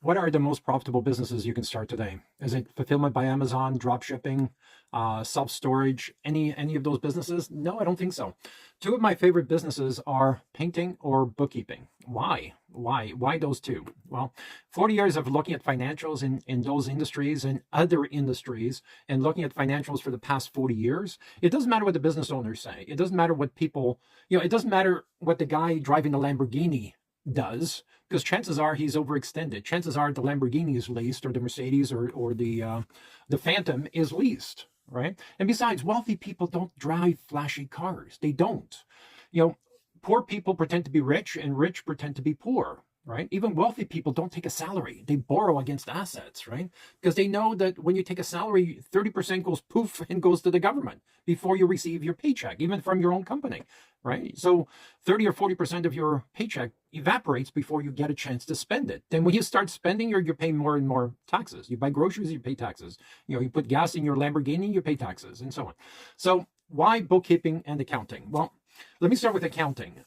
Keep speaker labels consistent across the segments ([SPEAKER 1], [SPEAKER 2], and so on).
[SPEAKER 1] What are the most profitable businesses you can start today? Is it fulfillment by Amazon, drop shipping, self-storage, any of those businesses? No, I don't think so. Two of my favorite businesses are painting or bookkeeping. Why? Why those two? Well, 40 years of looking at financials in those industries and other industries and looking at financials for the past 40 years, it doesn't matter what the business owners say. It doesn't matter what people, it doesn't matter what the guy driving the Lamborghini does, because chances are he's overextended. Chances are the Lamborghini is leased, or the Mercedes, or the Phantom is leased, right? And besides, wealthy people don't drive flashy cars. They don't. Poor people pretend to be rich, and rich pretend to be poor, right? Even wealthy people don't take a salary. They borrow against assets, right? Because they know that when you take a salary, 30% goes poof and goes to the government before you receive your paycheck, even from your own company, right? So 30 or 40% of your paycheck evaporates before you get a chance to spend it. Then when you start spending, you're paying more and more taxes. You buy groceries, you pay taxes. You put gas in your Lamborghini, you pay taxes, and so on. So why bookkeeping and accounting? Well, let me start with accounting.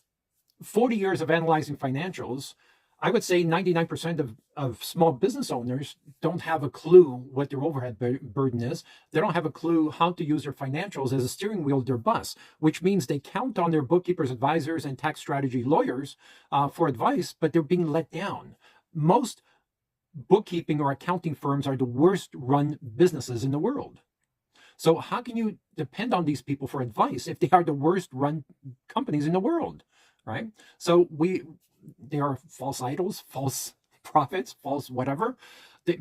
[SPEAKER 1] 40 years of analyzing financials, I would say 99% of small business owners don't have a clue what their overhead burden is. They don't have a clue how to use their financials as a steering wheel of their bus, which means they count on their bookkeepers, advisors, and tax strategy lawyers for advice, but they're being let down. Most bookkeeping or accounting firms are the worst run businesses in the world. So how can you depend on these people for advice if they are the worst run companies in the world, right? So they are false idols, false prophets, false whatever,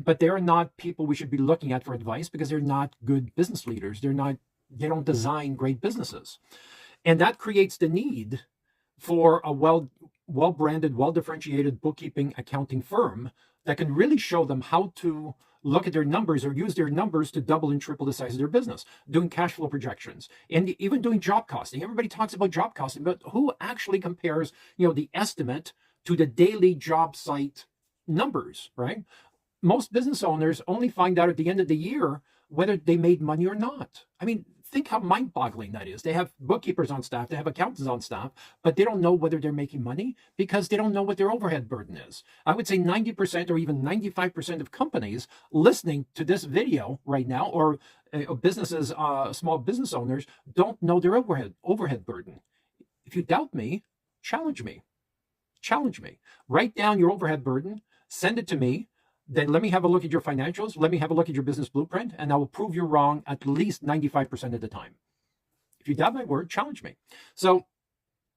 [SPEAKER 1] but they're not people we should be looking at for advice, because they're not good business leaders. They don't design great businesses. And that creates the need for a well-branded, well-differentiated bookkeeping accounting firm that can really show them how to look at their numbers or use their numbers to double and triple the size of their business, doing cash flow projections, and even doing job costing. Everybody talks about job costing, but who actually compares, the estimate to the daily job site numbers, right? Most business owners only find out at the end of the year whether they made money or not. I mean, think how mind-boggling that is. They have bookkeepers on staff, they have accountants on staff, but they don't know whether they're making money because they don't know what their overhead burden is. I would say 90% or even 95% of companies listening to this video right now, or businesses, small business owners, don't know their overhead burden. If you doubt me, challenge me. Challenge me. Write down your overhead burden, send it to me. Then let me have a look at your financials. Let me have a look at your business blueprint, and I will prove you wrong at least 95% of the time. If you doubt my word, challenge me. So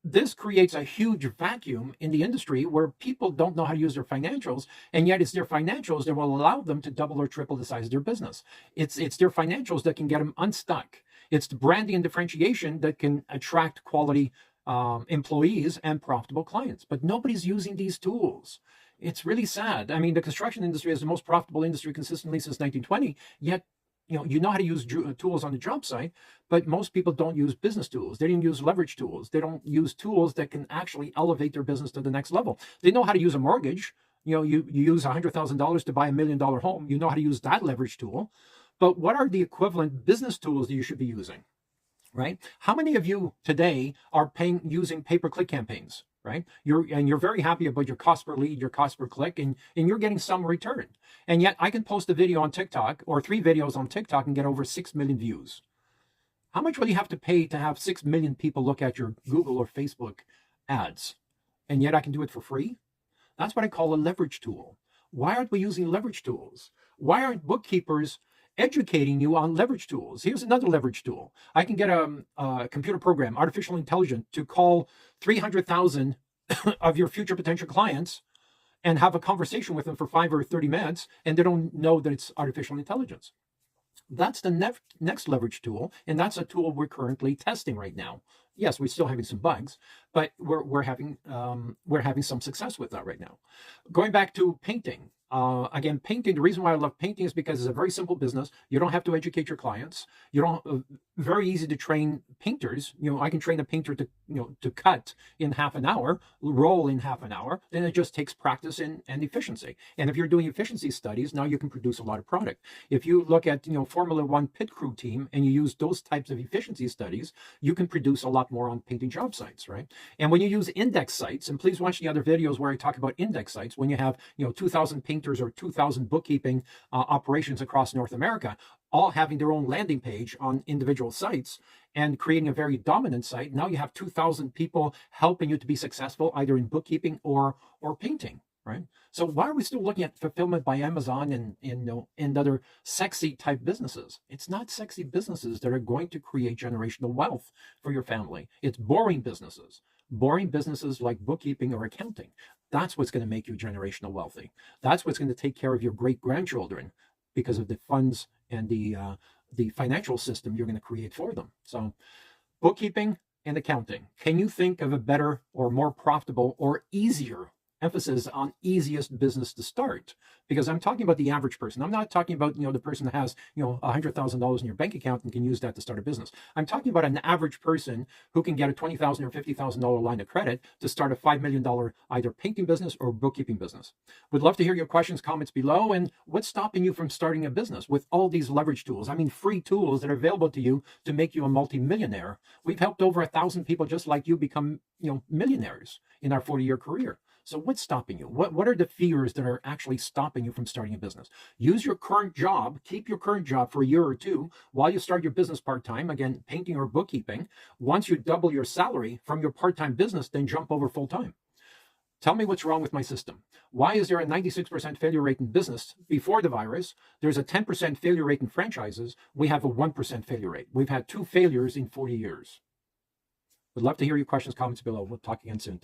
[SPEAKER 1] this creates a huge vacuum in the industry where people don't know how to use their financials, and yet it's their financials that will allow them to double or triple the size of their business. It's their financials that can get them unstuck. It's the branding and differentiation that can attract quality employees and profitable clients. But nobody's using these tools. It's really sad. I mean, the construction industry is the most profitable industry consistently since 1920, yet you know how to use tools on the job site, but most people don't use business tools. They don't use leverage tools. They don't use tools that can actually elevate their business to the next level. They know how to use a mortgage. You use $100,000 to buy $1 million home. You know how to use that leverage tool. But what are the equivalent business tools that you should be using, right? How many of you today are using pay-per-click campaigns? Right? You're very happy about your cost per lead, your cost per click, and you're getting some return. And yet I can post a video on TikTok or 3 videos on TikTok and get over 6 million views. How much will you have to pay to have 6 million people look at your Google or Facebook ads? And yet I can do it for free? That's what I call a leverage tool. Why aren't we using leverage tools? Why aren't bookkeepers educating you on leverage tools? Here's another leverage tool. I can get a computer program, artificial intelligence, to call 300,000 of your future potential clients and have a conversation with them for 5 or 30 minutes, and they don't know that it's artificial intelligence. That's the next leverage tool, and that's a tool we're currently testing right now. Yes, we're still having some bugs, but we're having some success with that right now. Going back to painting. Again, painting, the reason why I love painting is because it's a very simple business. You don't have to educate your clients. You don't, very easy to train painters. I can train a painter to cut in half an hour, roll in half an hour. Then it just takes practice and efficiency. And if you're doing efficiency studies, now you can produce a lot of product. If you look at, Formula One pit crew team and you use those types of efficiency studies, you can produce a lot more on painting job sites, right? And when you use index sites, and please watch the other videos where I talk about index sites, when you have, 2,000 painters painters or 2,000 bookkeeping operations across North America, all having their own landing page on individual sites and creating a very dominant site. Now you have 2,000 people helping you to be successful either in bookkeeping or painting, right? So why are we still looking at Fulfillment by Amazon and other sexy type businesses? It's not sexy businesses that are going to create generational wealth for your family. It's boring businesses. Boring businesses like bookkeeping or accounting. That's what's going to make you generational wealthy. That's what's going to take care of your great grandchildren because of the funds and the financial system you're going to create for them. So bookkeeping and accounting. Can you think of a better or more profitable or easier, emphasis on easiest business to start? Because I'm talking about the average person. I'm not talking about, the person that has, $100,000 in your bank account and can use that to start a business. I'm talking about an average person who can get a $20,000 or $50,000 line of credit to start a $5 million either painting business or bookkeeping business. Would love to hear your questions, comments below. And what's stopping you from starting a business with all these leverage tools? I mean, free tools that are available to you to make you a multimillionaire. We've helped over 1,000 people just like you become, millionaires in our 40-year career. So what's stopping you? What are the fears that are actually stopping you from starting a business? Use your current job, keep your current job for a year or two while you start your business part-time, again, painting or bookkeeping. Once you double your salary from your part-time business, then jump over full-time. Tell me what's wrong with my system. Why is there a 96% failure rate in business before the virus? There's a 10% failure rate in franchises. We have a 1% failure rate. We've had 2 failures in 40 years. Would love to hear your questions, comments below. We'll talk again soon.